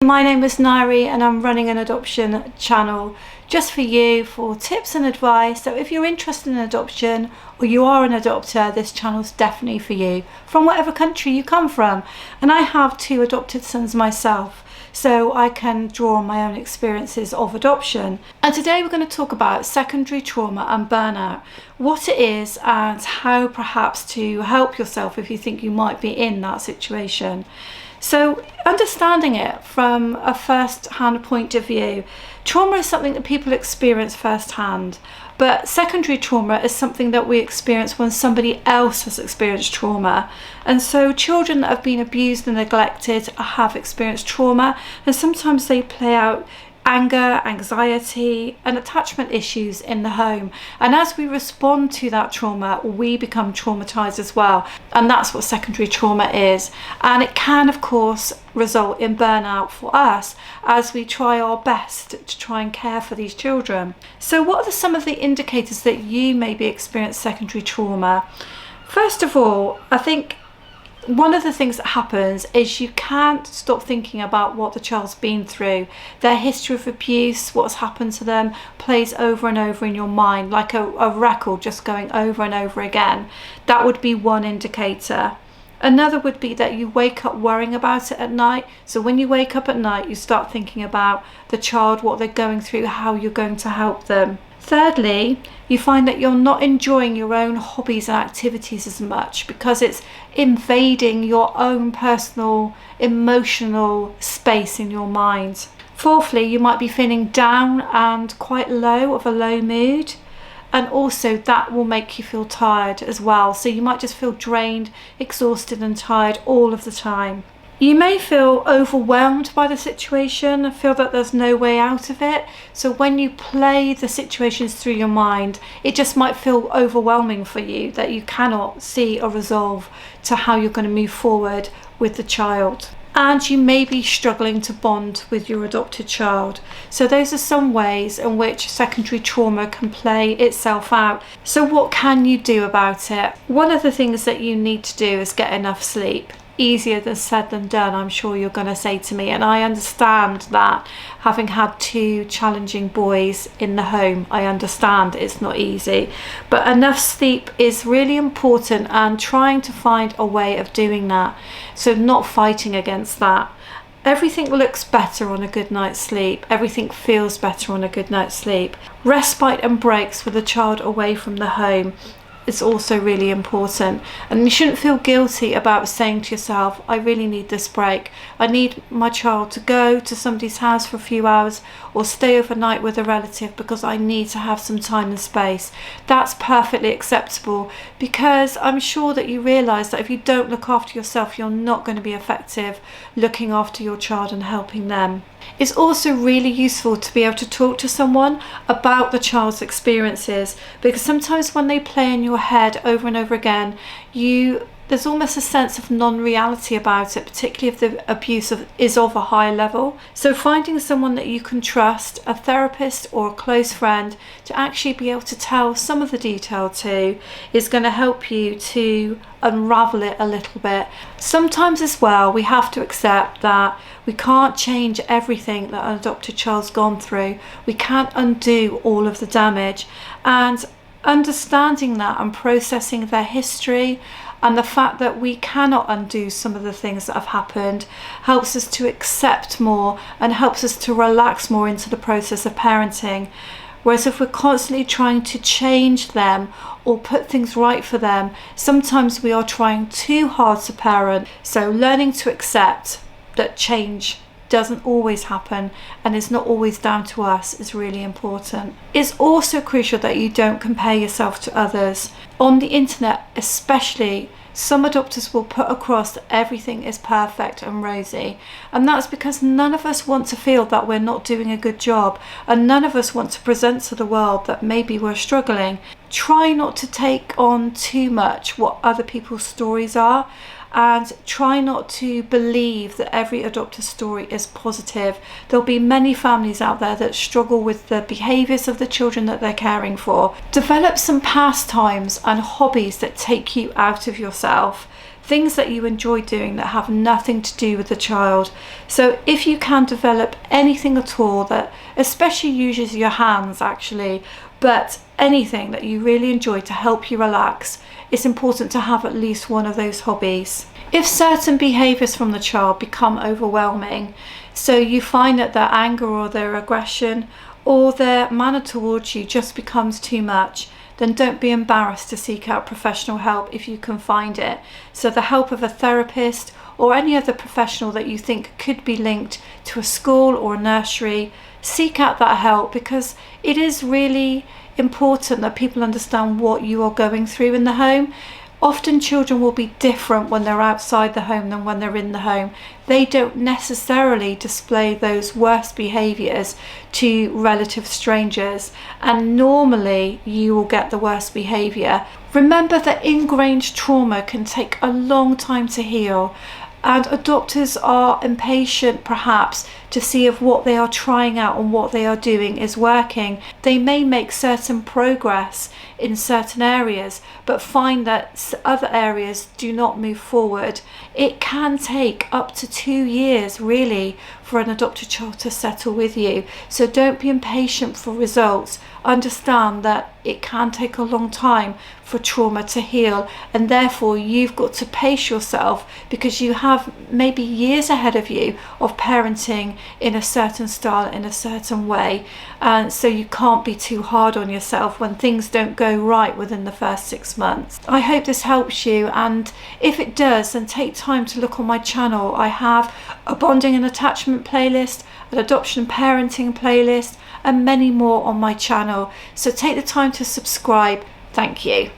My name is Nyree and I'm running an adoption channel just for you for tips and advice. So if you're interested in adoption or you are an adopter, this channel is definitely for you from whatever country you come from. And I have 2 adopted sons myself, so I can draw on my own experiences of adoption. And today we're going to talk about secondary trauma and burnout, what it is and how perhaps to help yourself if you think you might be in that situation. So understanding it from a first-hand point of view, trauma is something that people experience first-hand, but secondary trauma is something that we experience when somebody else has experienced trauma. And so children that have been abused and neglected have experienced trauma, and sometimes they play out anger, anxiety and attachment issues in the home, and as we respond to that trauma we become traumatized as well, and that's what secondary trauma is. And it can of course result in burnout for us as we try our best to try and care for these children. So what are some of the indicators that you maybe experience secondary trauma? First of all, I think one of the things that happens is you can't stop thinking about what the child's been through. Their history of abuse, what's happened to them, plays over and over in your mind like a record just going over and over again. That would be one indicator. Another would be that you wake up worrying about it at night. So when you wake up at night, you start thinking about the child, what they're going through, how you're going to help them. Thirdly, you find that you're not enjoying your own hobbies and activities as much because it's invading your own personal emotional space in your mind. Fourthly, you might be feeling down and quite low, of a low mood, and also that will make you feel tired as well. So you might just feel drained, exhausted and tired all of the time. You may feel overwhelmed by the situation, feel that there's no way out of it. So when you play the situations through your mind, it just might feel overwhelming for you that you cannot see a resolve to how you're going to move forward with the child. And you may be struggling to bond with your adopted child. So those are some ways in which secondary trauma can play itself out. So what can you do about it? One of the things that you need to do is get enough sleep. Easier than said than done, I'm sure you're going to say to me, and I understand that, having had 2 challenging boys in the home, I understand it's not easy, but enough sleep is really important, and trying to find a way of doing that, so not fighting against that. Everything looks better on a good night's sleep. Everything feels better on a good night's sleep. Respite and breaks with a child away from the home is also really important, and you shouldn't feel guilty about saying to yourself, I really need this break. I need my child to go to somebody's house for a few hours or stay overnight with a relative because I need to have some time and space. That's perfectly acceptable, because I'm sure that you realize that if you don't look after yourself, you're not going to be effective looking after your child and helping them. It's also really useful to be able to talk to someone about the child's experiences, because sometimes when they play in your head over and over again, there's almost a sense of non-reality about it, particularly if the abuse is of a high level. So finding someone that you can trust, a therapist or a close friend, to actually be able to tell some of the detail to is going to help you to unravel it a little bit. Sometimes as well, we have to accept that we can't change everything that an adopted child's gone through. We can't undo all of the damage, and understanding that and processing their history and the fact that we cannot undo some of the things that have happened helps us to accept more and helps us to relax more into the process of parenting. Whereas if we're constantly trying to change them or put things right for them, sometimes we are trying too hard to parent. So learning to accept that change doesn't always happen and is not always down to us is really important. It's also crucial that you don't compare yourself to others. On the internet especially, some adopters will put across that everything is perfect and rosy, and that's because none of us want to feel that we're not doing a good job, and none of us want to present to the world that maybe we're struggling. Try not to take on too much what other people's stories are, and try not to believe that every adopter story is positive. There'll be many families out there that struggle with the behaviours of the children that they're caring for. Develop some pastimes and hobbies that take you out of yourself. things that you enjoy doing that have nothing to do with the child. So if you can develop anything at all that especially uses your hands actually, but anything that you really enjoy to help you relax, it's important to have at least one of those hobbies. If certain behaviours from the child become overwhelming, so you find that their anger or their aggression or their manner towards you just becomes too much, then don't be embarrassed to seek out professional help if you can find it. So the help of a therapist or any other professional that you think could be linked to a school or a nursery, seek out that help, because it is really important that people understand what you are going through in the home. Often children will be different when they're outside the home than when they're in the home. They don't necessarily display those worst behaviours to relative strangers, and normally you will get the worst behaviour. Remember that ingrained trauma can take a long time to heal, and adopters are impatient perhaps to see if what they are trying out and what they are doing is working. They may make certain progress in certain areas but find that other areas do not move forward. It can take up to 2 years really for an adopted child to settle with you, so don't be impatient for results. Understand that it can take a long time for trauma to heal, and therefore you've got to pace yourself, because you have maybe years ahead of you of parenting in a certain style, in a certain way, and so you can't be too hard on yourself when things don't go right within the first 6 months. I hope this helps you, and if it does, then take time to look on my channel. I have a bonding and attachment playlist, an adoption and parenting playlist, and many more on my channel, so take the time to subscribe. Thank you.